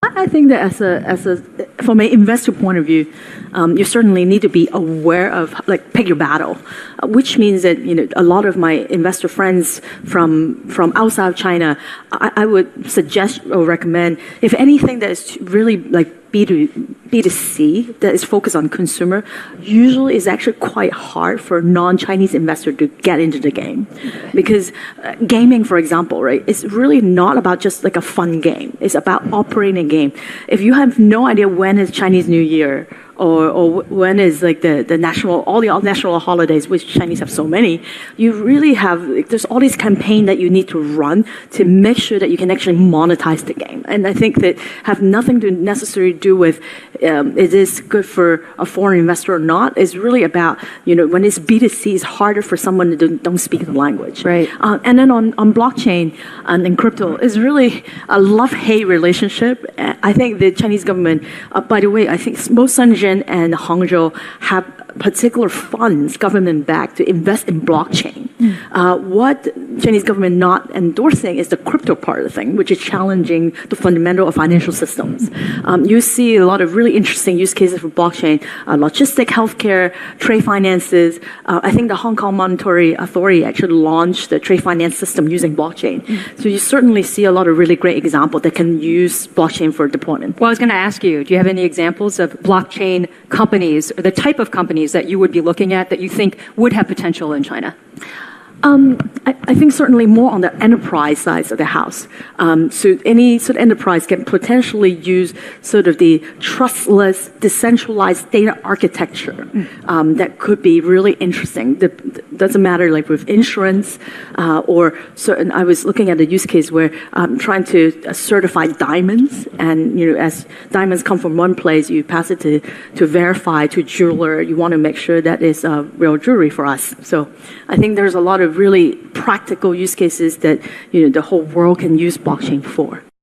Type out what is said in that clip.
I think that from an investor point of view, you certainly need to be aware of, like, pick your battle, which means that, a lot of my investor friends from outside of China, I would suggest or recommend, if anything that is really like B2C, that is focused on consumer, usually is actually quite hard for a non-Chinese investor to get into the game. Because gaming, for example, right, is really not about just like a fun game. It's about operating a game. If you have no idea when is Chinese New Year, or when is like the national, all the national holidays, which Chinese have so many, you really have, there's all these campaigns that you need to run to make sure that you can actually monetize the game. And I think that have nothing to necessarily do with is this good for a foreign investor or not. It's really about, when it's B2C, it's harder for someone that don't speak the language. Right. And then on blockchain and in crypto, it's really a love-hate relationship. I think the Chinese government, by the way, I think both Shenzhen and Hangzhou have particular funds, government-backed, to invest in blockchain. What Chinese government not endorsing is the crypto part of the thing, which is challenging the fundamental of financial systems. You see a lot of really interesting use cases for blockchain, logistic, healthcare, trade finances. I think the Hong Kong Monetary Authority actually launched the trade finance system using blockchain. So you certainly see a lot of really great examples that can use blockchain for deployment. Well, I was going to ask you, do you have any examples of blockchain companies, or the type of companies that you would be looking at that you think would have potential in China? I think certainly more on the enterprise side of the house. So any sort of enterprise can potentially use sort of the trustless, decentralized data architecture that could be really interesting. Doesn't matter, like with insurance or certain. I was looking at a use case where trying to certify diamonds, and as diamonds come from one place, you pass it to verify to jeweler. You want to make sure that it's real jewelry for us. So I think there's a lot of really practical use cases that the whole world can use blockchain for.